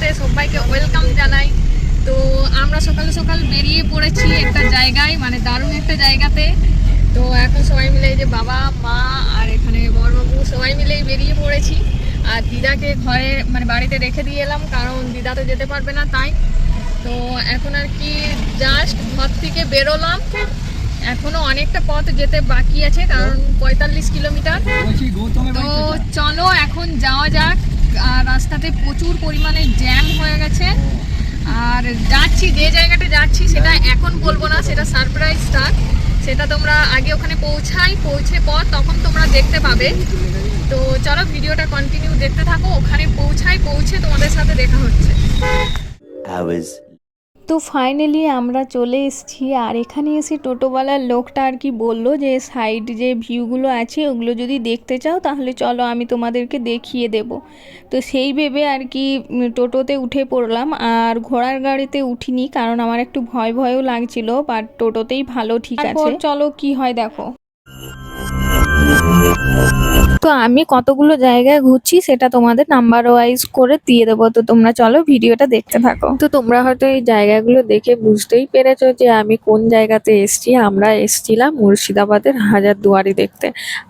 ব্লগসে সবাইকে ওয়েলকাম জানাই। তো আমরা সকাল সকাল বেরিয়ে পড়েছি একটা জায়গায়, মানে দারুণ একটা জায়গাতে। তো এখন সবাই মিলে যে বাবা মা আর এখানে বড়বাবু সবাই মিলেই বেরিয়ে পড়েছি। আর দিদাকে ঘরে মানে বাড়িতে রেখে দিয়ে এলাম, কারণ দিদা তো যেতে পারবে না তাই। তো এখন আর কি জাস্ট ঘর থেকে বেরোলাম, এখনো অনেকটা পথ যেতে বাকি আছে, কারণ 45 কিলোমিটার। তো চলো এখন যাওয়া যাক। আর রাস্তাতে প্রচুর পরিমাণে জ্যাম হয়ে গেছে। আর যাচ্ছি, যে জায়গাটা যাচ্ছি সেটা এখন বলবো না, সেটা সারপ্রাইজ থাক। সেটা তোমরা আগে ওখানে পৌঁছে পর তখন তোমরা দেখতে পাবে। তো চলো ভিডিওটা কন্টিনিউ দেখতে থাকো। ওখানে পৌঁছে তোমাদের সাথে দেখা হচ্ছে। তো ফাইনালি আমরা চলে এসেছি। আর এখানে এসে টোটোওয়ালার লোকটা আর কি বললো যে সাইড যে ভিউগুলো আছে ওগুলো যদি দেখতে চাও তাহলে চলো আমি তোমাদেরকে দেখিয়ে দেব। তো সেই ভেবে আর কি টোটোতে উঠে পড়লাম। আর ঘোড়ার গাড়িতে উঠিনি, কারণ আমার একটু ভয়ও লাগছিল, বাট টোটোতেই ভালো, ঠিক আছে চলো কি হয় দেখো। তো আমি কতগুলো জায়গায় ঘুরছি সেটা তোমাদের নাম্বার ওয়াইজ করে দিয়ে দেবো। তো তোমরা চলো ভিডিওটা দেখতে থাকো। তো তোমরা হয়তো এই জায়গাগুলো দেখে বুঝতেই পেরেছো যে আমি কোন জায়গাতে এসছি। আমরা এসছিলাম মুর্শিদাবাদের হাজারদুয়ারি দেখতে।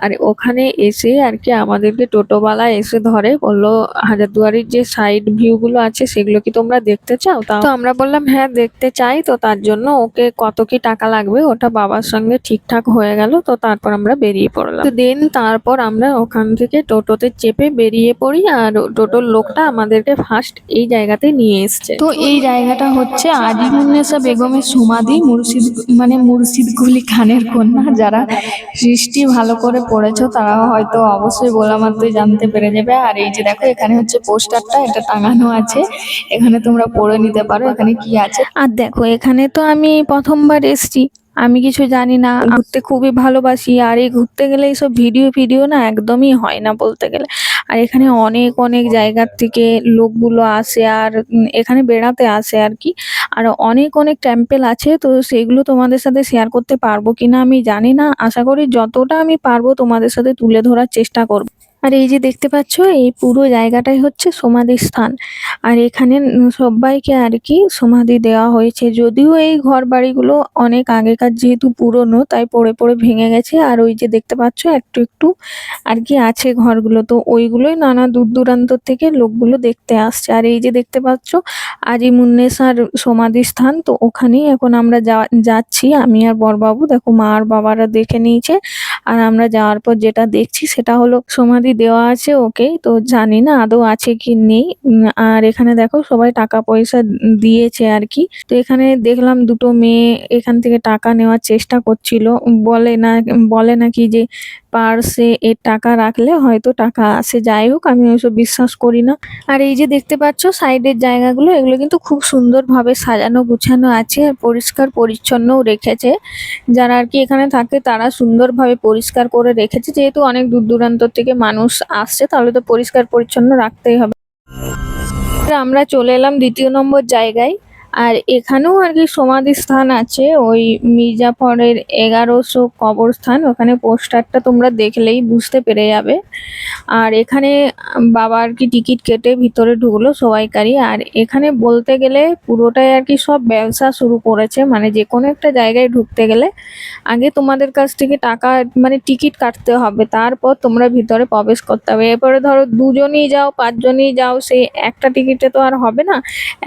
আর ওখানে এসে আর কি আমাদেরকে টোটোওয়ালা এসে ধরে, বললো হাজারদুয়ারির যে সাইড ভিউগুলো আছে সেগুলো কি তোমরা দেখতে চাও? তো আমরা বললাম হ্যাঁ দেখতে চাই। তো তার জন্য ওকে কত কি টাকা লাগবে ওটা বাবার সঙ্গে ঠিকঠাক হয়ে গেল। তো তারপর আমরা বেরিয়ে পড়লাম। তো দেন তারপর আমরা ওখান থেকে টোটোতে চেপে বেরিয়ে পড়ি। আর টোটোর লোকটা আমাদেরকে ফার্স্ট এই জায়গাতে নিয়ে এসছে। তো এই জায়গাটা হচ্ছে আজিমুন্নেসা বেগমের সমাধি, মুর্শিদ কুলি খানের কন্যা। যারা সৃষ্টি ভালো করে পড়েছো তারা হয়তো অবশ্যই বলা মাত্রই জানতে পেরে যাবে। আর এই যে দেখো এখানে হচ্ছে পোস্টারটা, এটা টাঙানো আছে, এখানে তোমরা পড়ে নিতে পারো এখানে কি আছে। আর দেখো এখানে তো আমি প্রথমবার এসছি, আমি কিছু জানি না, ঘুরতে খুবই ভালোবাসি। আর এই ঘুরতে গেলে এইসব ভিডিও না একদমই হয় না বলতে গেলে। আর এখানে অনেক জায়গার থেকে লোকগুলো আসে আর এখানে বেড়াতে আসে আর কি। আর অনেক টেম্পল আছে, তো সেগুলো তোমাদের সাথে শেয়ার করতে পারবো কিনা আমি জানি না। আশা করি যতটা আমি পারবো তোমাদের সাথে তুলে ধরার চেষ্টা করব। আর এই যে দেখতে পাচ্ছ এই পুরো জায়গাটাই হচ্ছে সমাধি স্থান। আর এখানে সবাইকে আর কি সমাধি দেওয়া হয়েছে। যদিও এই ঘর বাড়িগুলো অনেক আগেকার, যেহেতু পুরনো তাই পড়ে ভেঙে গেছে। আর ওই যে দেখতে পাচ্ছ একটু আর কি আছে ঘরগুলো, তো ওইগুলোই নানা দূর দূরান্ত থেকে লোকগুলো দেখতে আসছে। আর এই যে দেখতে পাচ্ছ আজিমুন্নেসার সমাধি স্থান, তো ওখানেই এখন আমরা যাচ্ছি আমি আর বড়বাবু। দেখো মা আর বাবারা দেখে নিয়েছে। আর আমরা যাওয়ার পর যেটা দেখছি সেটা হলো সমাধি দেওয়া আছে ওকে, তো জানি না আদৌ আছে কি নেই। আর এখানে দেখো সবাই টাকা পয়সা দিয়েছে আর কি। তো এখানে দেখলাম দুটো মেয়ে এখান থেকে টাকা নেওয়ার চেষ্টা করছিল। বলে নাকি যে পার্সে এর টাকা রাখলে হয়তো টাকা আসে। যাই হোক আমি ওইসব বিশ্বাস করি না। আর এই যে দেখতে পাচ্ছ সাইডের জায়গাগুলো, এগুলো কিন্তু খুব সুন্দরভাবে সাজানো গুছানো আছে আর পরিষ্কার পরিচ্ছন্নও রেখেছে। যারা আর কি এখানে থাকে তারা সুন্দরভাবে পরিষ্কার করে রেখেছে, যেহেতু অনেক দূর দূরান্ত থেকে মানুষ আসছে তাহলে তো পরিষ্কার পরিচ্ছন্ন রাখতেই হবে। আমরা চলে এলাম দ্বিতীয় নম্বর জায়গায়। আর এখানেও আর কি সমাধি স্থান আছে, ওই মির্জাফরের 1100 কবরস্থান। ওখানে পোস্টারটা তোমরা দেখলেই বুঝতে পেরে যাবে। আর এখানে বাবা আর কি টিকিট কেটে ভিতরে ঢুকলো সবাইকারই। আর এখানে বলতে গেলে পুরোটাই আর কি সব ব্যবসা শুরু করেছে। মানে যে কোনো একটা জায়গায় ঢুকতে গেলে আগে তোমাদের কাছ থেকে টাকা মানে টিকিট কাটতে হবে, তারপর তোমরা ভিতরে প্রবেশ করতে হবে। এরপরে ধরো 2জনই যাও 5জনই যাও, সেই একটা টিকিটে তো আর হবে না,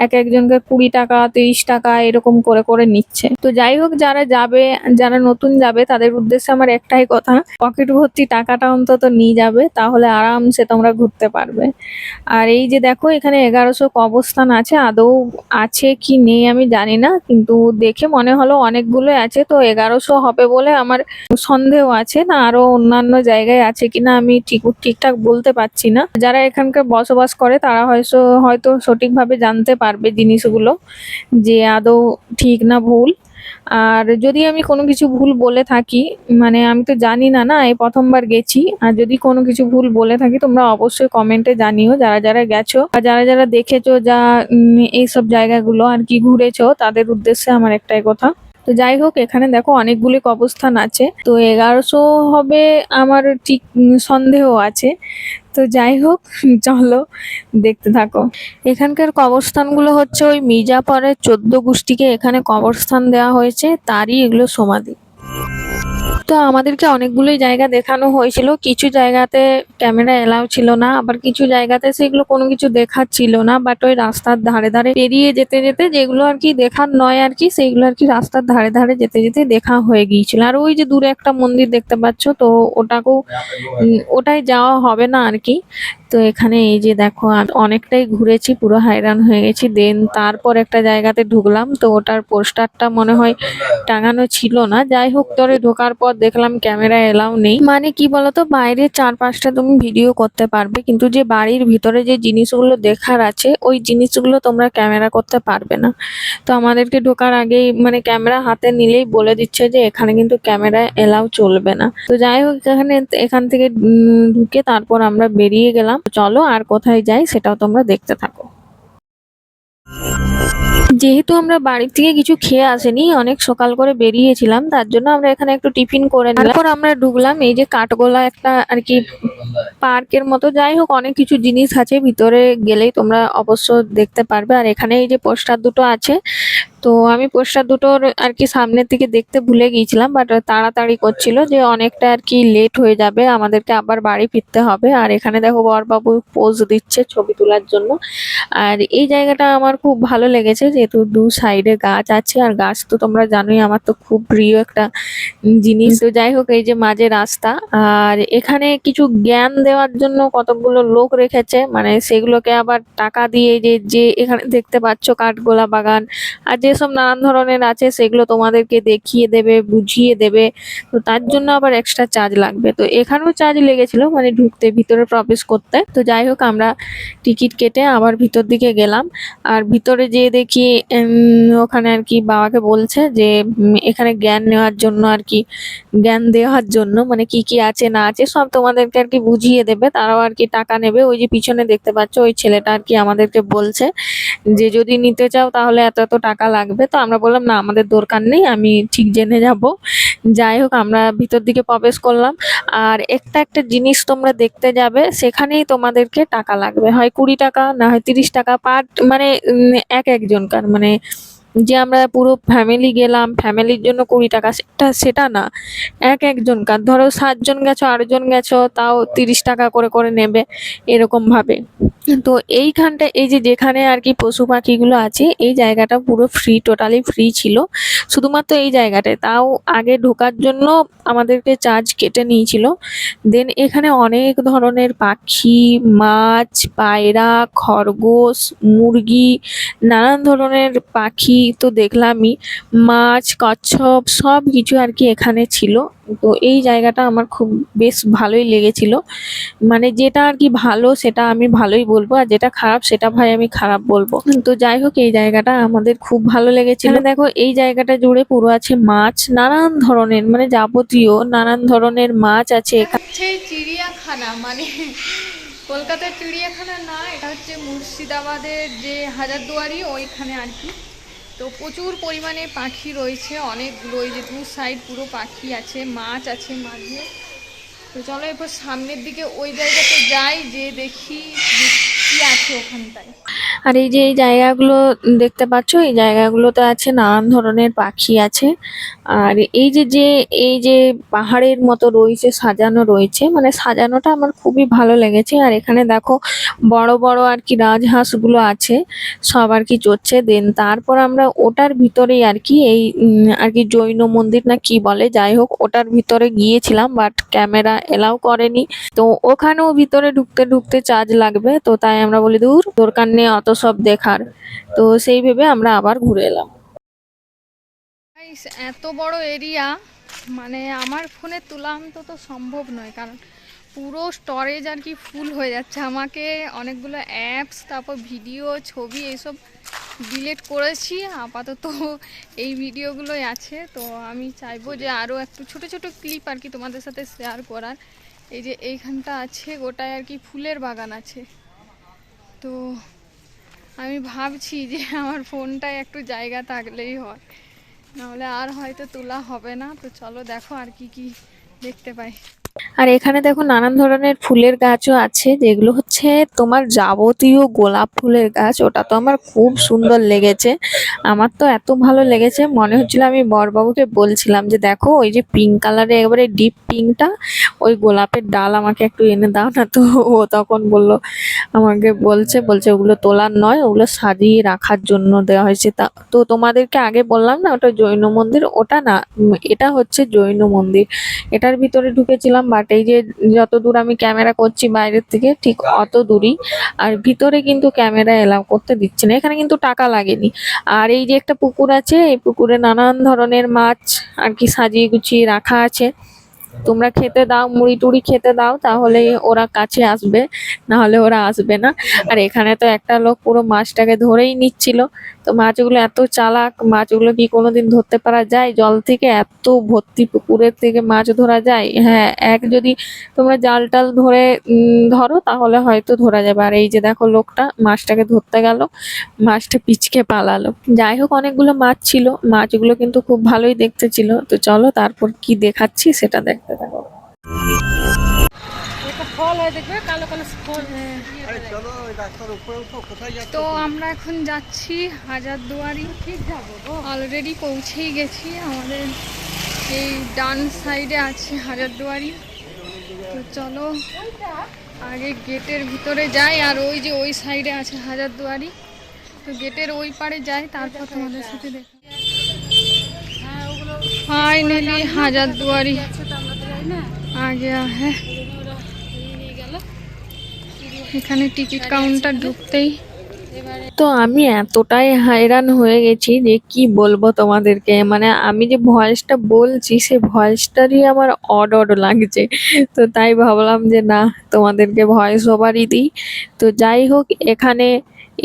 একজনকে 20 টাকা 30 টাকা এরকম করে নিচ্ছে। তো যাই হোক যারা নতুন যাবে তাদের উদ্দেশ্যে আমার একটাই কথা, পকেট ভর্তি টাকাটা অন্তত নিয়ে যাবে, তাহলে আরামসে তোমরা ঘুরতে পারবে। আর এই যে দেখো এখানে 1100 কবরস্থান আছে, আদৌ আছে কি নেই আমি জানি না, কিন্তু দেখে মনে হলো অনেকগুলো আছে। তো 1100 হবে বলে আমার সন্দেহ আছে, না আরো অন্যান্য জায়গায় আছে কিনা আমি ঠিকঠাক বলতে পারছি না। যারা এখানকার বসবাস করে তারা হয়তো সঠিকভাবে জানতে পারবে জিনিসগুলো যে আদৌ ঠিক না ভুল। আর যদি আমি কোনো কিছু ভুল বলে থাকি, মানে আমি তো জানি না এই প্রথমবার গেছি, আর যদি কোনো কিছু ভুল বলে থাকি তোমরা অবশ্যই কমেন্টে জানিও। যারা গেছো আর যারা দেখেছো এইসব জায়গাগুলো আর কি ঘুরেছো তাদের উদ্দেশ্যে আমার একটাই কথা। তো যাই হোক এখানে দেখো অনেকগুলি কবরস্থান আছে, তো 1100 হবে আমার ঠিক সন্দেহ আছে। তো যাই হোক, চলো দেখতে থাকো। এখানকার কবরস্থানগুলো হচ্ছে ওই মির্জাপুরের 14 গোষ্ঠীকে এখানে কবরস্থান দেওয়া হয়েছে, তারই এগুলো সমাধি। তো আমাদেরকে অনেকগুলোই জায়গা দেখানো হয়েছিল, কিছু জায়গাতে ক্যামেরা এলাও ছিল না, আবার কিছু জায়গাতে সেগুলো কোনো কিছু দেখার ছিল না, বাট ওই রাস্তার ধারে ধারে পেরিয়ে যেতে যেতে যেগুলো আর কি দেখার নয় আর কি, সেইগুলো আর কি রাস্তার ধারে ধারে যেতে যেতে দেখা হয়ে গিয়েছিল। আর ওই যে দূরে একটা মন্দির দেখতে পাচ্ছ, তো ওটাকেও ওটাই যাওয়া হবে না আর কি। তো এখানে এই যে দেখো, আমি অনেকটাই ঘুরেছি, পুরো হায়রান হয়ে গেছি। দেন তারপর একটা জায়গাতে ঢুকলাম, তো ওটার পোস্টারটা মনে হয় টাঙানো ছিল না। যাই হোক, তোরে ঢোকার পর দেখলাম ক্যামেরা এলাও নেই। মানে কি বলতো, বাইরে 4-5টা তুমি ভিডিও করতে পারবে, কিন্তু যে বাড়ির ভিতরে যে জিনিসগুলো দেখার আছে ওই জিনিসগুলো তোমরা ক্যামেরা করতে পারবে না। তো আমাদেরকে ঢোকার আগেই মানে ক্যামেরা হাতে নিলেই বলে দিচ্ছে যে এখানে কিন্তু ক্যামেরা এলাও চলবে না। তো যাই হোক, এখান থেকে ঢুকে তারপর আমরা বেরিয়ে গেলাম। চলো আর কোথায় যাই সেটাও তোমরা দেখতে থাকো। যেহেতু আমরা বাড়ি থেকে কিছু খেয়ে আসিনি, অনেক সকাল করে বেরিয়েছিলাম, তার জন্য আমরা এখানে একটু টিফিন করে নিলাম। তারপর আমরা ঢুকলাম এই যে কাঠগোলা একটা আর কি পার্কের মতো। যাই হোক, অনেক কিছু জিনিস আছে, ভিতরে গেলেই তোমরা অবশ্য দেখতে পারবে। আর এখানে এই যে পোস্টার দুটো আছে, তো আমি পোস্টার দুটোর আর কি সামনের দিকে দেখতে ভুলে গিয়েছিলাম, বাট তাড়াতাড়ি করছিল যে অনেকটা আর কি লেট হয়ে যাবে, আমাদেরকে আবার বাড়ি ফিরতে হবে। আর এখানে দেখো বরবাবু পোজ দিচ্ছে ছবি তোলার জন্য। আর এই জায়গাটা আমার খুব ভালো লেগেছে, যেহেতু দু সাইডে গাছ আছে, আর গাছ তো তোমরা জানোই আমার তো খুব প্রিয় একটা জিনিস। তো যাই হোক, এই যে মাঝে রাস্তা, আর এখানে কিছু জ্ঞান দেওয়ার জন্য কতগুলো লোক রেখেছে, মানে সেগুলোকে আবার টাকা দিয়ে যে যে এখানে দেখতে পাচ্ছ কাঠগোলা বাগান আর যেসব নানান ধরনের আছে সেগুলো তোমাদেরকে দেখিয়ে দেবে, বুঝিয়ে দেবে। তো তার জন্য আবার এক্সট্রা চার্জ লাগবে। তো এখানেও চার্জ লেগেছিল, মানে ঢুকতে, ভিতরে প্রবেশ করতে। তো যাই হোক, আমরা টিকিট কেটে আবার ভিতর দিকে গেলাম। আর ভিতরে যেয়ে দেখি ওখানে আর কি বাবাকে বলছে যে এখানে জ্ঞান নেওয়ার জন্য আর কি, জ্ঞান দেওয়ার জন্য, মানে কি কি আছে না আছে সব তোমাদেরকে আর কি বুঝিয়ে দেবে, তারাও আর কি টাকা নেবে। ওই যে পিছনে দেখতে পাচ্ছ ওই ছেলেটা আর কি আমাদেরকে বলছে যে যদি নিতে চাও তাহলে এত এত টাকা লাগবে। তো আমরা বললাম না, আমাদের দরকার নেই, আমি ঠিক জেনে যাব। যাই হোক, আমরা ভিতর দিকে প্রবেশ করলাম। আর একটা একটা জিনিস তোমরা দেখতে যাবে, সেখানেই তোমাদেরকে টাকা লাগবে, হয় 20 টাকা না হয় 30 টাকা পার, মানে একজনকার, মানে যে আমরা পুরো ফ্যামিলি গেলাম, ফ্যামিলির জন্য 20 টাকা, সেটা না, একজনকার। ধরো 7 জন গেছো, 8 জন গেছো, তাও 30 টাকা করে করে নেবে, এরকম ভাবে। তো এইখানটা এই যে যেখানে আর কি পশু পাখিগুলো আছে, এই জায়গাটা পুরো ফ্রি, টোটালি ফ্রি ছিল, শুধুমাত্র এই জায়গাটায়। তাও আগে ঢোকার জন্য আমাদেরকে চার্জ কেটে নিয়েছিল। দেন এখানে অনেক ধরনের পাখি, মাছ, পায়রা, খরগোশ, মুরগি, নানান ধরনের পাখি তো দেখলামই, মাছ, কচ্ছপ সব কিছু আর কি এখানে ছিল। তো এই জায়গাটা আমার খুব বেশ ভালোই লেগেছিল। মানে যেটা আর কি ভালো সেটা আমি ভালোই বলবো, আর যেটা খারাপ সেটা ভাই আমি খারাপ বলবো। তো যাই হোক, এই জায়গাটা আমাদের খুব ভালো লেগেছিল। দেখো এই জায়গাটা জুড়ে পুরো আছে মাছ, নানান ধরনের, মানে যাবতীয় নানান ধরনের মাছ আছে এখানে। চিড়িয়াখানা, মানে কলকাতার চিড়িয়াখানা না, এটা হচ্ছে মুর্শিদাবাদের যে হাজারদুয়ারি ওইখানে আর কি। তো প্রচুর পরিমাণে পাখি রয়েছে, অনেকগুলো, ওই যে দু সাইড পুরো পাখি আছে, মাছ আছে মাঝে। তো চলো এরপর সামনের দিকে ওই জায়গাতে যাই, যে দেখি কি আছে ওখানটায়। আর এই যে এই জায়গাগুলো দেখতে পাচ্ছ, এই জায়গাগুলোতে আছে নানান ধরনের পাখি আছে। আর এই যে যে এই যে পাহাড়ের মতো রয়েছে, সাজানো রয়েছে, মানে সাজানোটা আমার খুবই ভালো লেগেছে। আর এখানে দেখো বড় বড় আর কি রাজহাঁসগুলো আছে, সব আর কি চড়ছে। দেন তারপর আমরা ওটার ভিতরেই আর কি এই আর কি জৈন মন্দির না কি বলে, যাই হোক ওটার ভিতরে গিয়েছিলাম, বাট ক্যামেরা এলাও করেনি। তো ওখানেও ভিতরে ঢুকতে ঢুকতে চার্জ লাগবে, তো তাই আমরা বলি দূর, দরকার নেই অত সব দেখার। তো সেই ভেবে আমরা আবার ঘুরে এলাম। এত বড় এরিয়া, মানে আমার ফোনে তোলাম তো সম্ভব নয়, কারণ পুরো স্টোরেজ আর কি ফুল হয়ে যাচ্ছে। আমাকে অনেকগুলো অ্যাপস, তারপর ভিডিও, ছবি এইসব ডিলিট করেছি, আপাতত এই ভিডিওগুলোই আছে। তো আমি চাইবো যে আরও একটু ছোট ছোট ক্লিপ আর কি তোমাদের সাথে শেয়ার করার। এই যে এইখানটা আছে গোটায় আর কি ফুলের বাগান আছে। তো আমি ভাবছি যে আমার ফোনটায় একটু জায়গা থাকলেই হয়, নাহলে আর হয়তো তোলা হবে না। তো চলো দেখো আর কি কি দেখতে পাই। আর এখানে দেখো নানান ধরনের ফুলের গাছও আছে, যেগুলো হচ্ছে তোমার যাবতীয় গোলাপ ফুলের গাছ। ওটা তো আমার খুব সুন্দর লেগেছে, আমার তো এত ভালো লেগেছে, মনে হচ্ছিল আমি বরবাবুকে বলছিলাম যে দেখো ওই যে পিঙ্ক কালারের একেবারে ডিপ পিঙ্কটা, ওই গোলাপের ডাল আমাকে একটু এনে দাও না। তো ও তখন বলল, আমাকে বলছে ওগুলো তোলার নয়, ওগুলো সাজিয়ে রাখার জন্য দেওয়া হয়েছে। তা তো তোমাদেরকে আগে বললাম না ওটা জৈন মন্দির, ওটা না, এটা হচ্ছে জৈন মন্দির। এটার ভিতরে ঢুকেছিলাম, বাট এই যে যত দূর আমি ক্যামেরা করছি বাইরের থেকে ঠিক অত দূরই, আর ভিতরে কিন্তু ক্যামেরা এলাও করতে দিচ্ছে না। এখানে কিন্তু টাকা লাগেনি। আর এই যে একটা পুকুর আছে, এই পুকুরে নানান ধরনের মাছ আর কি সাজিয়ে গুছিয়ে রাখা আছে। তোমরা খেতে দাও, মুড়ি টুড়ি খেতে দাও, তাহলে ওরা কাছে আসবে, না হলে ওরা আসবে না। আর এখানে তো একটা লোক পুরো মাছটাকে ধরেই নিচ্ছিল। তো মাছগুলো এত চালাক, মাছগুলো কি কোনোদিন ধরতে পারা যায়? জল থেকে এত ভর্তি পুকুরের থেকে মাছ ধরা যায়? হ্যাঁ, যদি তোমরা জাল টাল ধরে ধরো তাহলে হয়তো ধরা যাবে। আর এই যে দেখো লোকটা মাছটাকে ধরতে গেল, মাছটা পিচকে পালালো। যাই হোক, অনেকগুলো মাছ ছিল, মাছগুলো কিন্তু খুব ভালোই দেখতে ছিল। তো চলো তারপর কি দেখাচ্ছি সেটা দেখতে থাকো। ফল হয় দেখবে, কালো কালো ফল। তো আমরা এখন যাচ্ছি হাজারদুয়ারি, ঠিক যাবো, অলরেডি পৌঁছেই গেছি। আমাদের এই ডান সাইডে আছে হাজারদুয়ারি। তো চলো আগে গেটের ভিতরে যাই, আর ওই যে ওই সাইডে আছে হাজারদুয়ারি। তো গেটের ওই পারে যাই, তারপর তোমাদের সাথে দেখা। ফাইনালি হাজারদুয়ারি आ गया है। এখানে টিকিট কাউন্টার ঢুকতেই তো আমি এতটাই হায়রান হয়ে গেছি যে কি বলবো তোমাদেরকে, মানে আমি যে ভয়েসটা বলছি সে ভয়েসটারই আমার অড অড লাগছে। তো তাই ভাবলাম যে না, তোমাদেরকে ভয়েস ওভারই দিই। তো যাই হোক, এখানে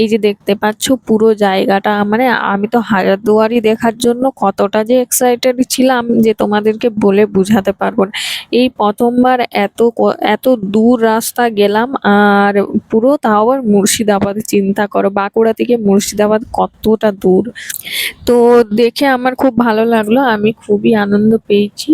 এই যে দেখতে পাচ্ছ পুরো জায়গাটা, মানে আমি তো হাজারদুয়ারি দেখার জন্য কতটা যে এক্সাইটেড ছিলাম যে তোমাদেরকে বলে বোঝাতে পারবো না। এই প্রথমবার এত দূর রাস্তা গেলাম, আর পুরো তাও আবার মুর্শিদাবাদ। চিন্তা করো, বাঁকুড়া থেকে মুর্শিদাবাদ কতটা দূর। তো দেখে আমার খুব ভালো লাগলো, আমি খুবই আনন্দ পেয়েছি।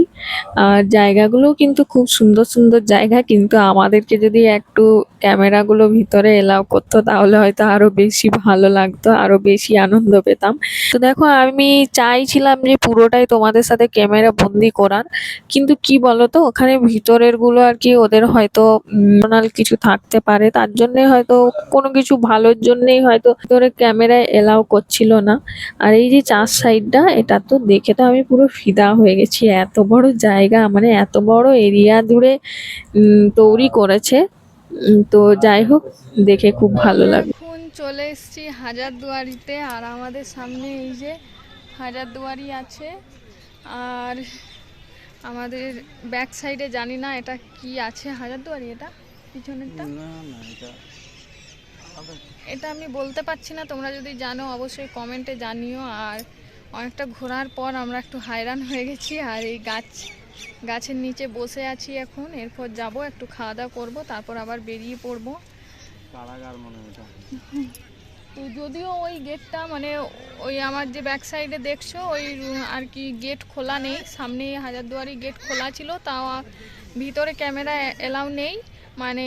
আর জায়গাগুলো কিন্তু খুব সুন্দর সুন্দর জায়গা, কিন্তু আমাদেরকে যদি একটু ক্যামেরাগুলো ভিতরে এলাও করতো তাহলে হয়তো আরো বেশি ভালো লাগতো, আরো বেশি আনন্দ পেতাম। তো দেখো, আমি চাইছিলাম যে পুরোটাই তোমাদের সাথে ক্যামেরা বন্দি করার, কিন্তু কি বলতো ওখানে ভিতরের গুলো আর কি ওদের হয়তো কিছু থাকতে পারে, তার জন্য হয়তো কোনো কিছু ভালোর জন্যই হয়তো ভিতরে ক্যামেরা এলাও করছিল না। আর এই যে চার সাইডটা, এটা তো দেখে তো আমি পুরো ফিদা হয়ে গেছি। এত বড় জায়গা, মানে এত বড় এরিয়া জুড়ে তৈরি করেছে। তো যাই হোক, দেখে খুব ভালো লাগে। এখন চলে এসেছি হাজারদুয়ারিতে, আর আমাদের সামনে এই যে হাজারদুয়ারি আছে। আর আমাদের ব্যাক সাইডে জানি না এটা কি আছে, হাজারদুয়ারি এটা পিছনেরটা, এটা আমি বলতে পারছি না। তোমরা যদি জানো অবশ্যই কমেন্টে জানিও। আর অনেকটা ঘোরার পর আমরা একটু হায়রান হয়ে গেছি, আর এই গাছের নিচে বসে আছি এখন। এরপর যাব একটু খাওয়া দাওয়া করবো, তারপর আবার বেরিয়ে পড়বো। তো যদিও ওই গেটটা, মানে ওই আমার যে ব্যাক সাইডে দেখছো ওই আর কি গেট খোলা নেই, সামনে হাজারদুয়ারি গেট খোলা ছিল, তাও ভিতরে ক্যামেরা এলাও নেই, মানে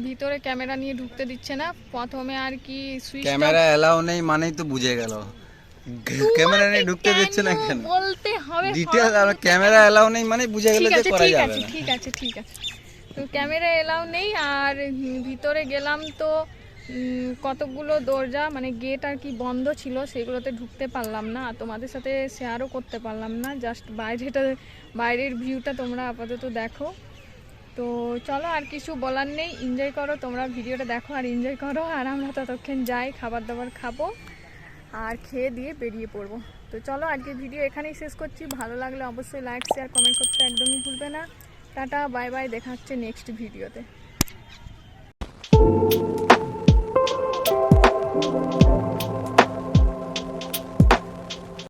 ভিতরে ক্যামেরা নিয়ে ঢুকতে দিচ্ছে না। প্রথমে আর কি সুইচ ক্যামেরা এলাও নেই মানেই তো বুঝে গেল, ক্যামেরা নিয়ে ঢুকতে দিচ্ছে না কেন বলতে হবে। ডিটেইল, আর ক্যামেরা এলাও নেই মানে বুঝে গেল যে করা যাবে না। ঠিক আছে। তো ক্যামেরা এলাও নেই, আর ভিতরে গেলাম তো কতগুলো দরজা মানে গেট আর কি বন্ধ ছিল, সেগুলোতে ঢুকতে পারলাম না, আর তোমাদের সাথে শেয়ারও করতে পারলাম না। জাস্ট বাইরের ভিউটা তোমরা আপাতত দেখো। তো চলো, আর কিছু বলার নেই, এনজয় করো, তোমরা ভিডিওটা দেখো আর এনজয় করো। আর আমরা ততক্ষণ যাই, খাবার দাবার খাবো আর খেয়ে দিয়ে বেরিয়ে পড়বো। তো চলো, আজকের ভিডিও এখানেই শেষ করছি। ভালো লাগলে অবশ্যই লাইক শেয়ার কমেন্ট করতে একদমই ভুলবে না। টাটা, বাই বাই, দেখা হচ্ছে নেক্সট ভিডিওতে।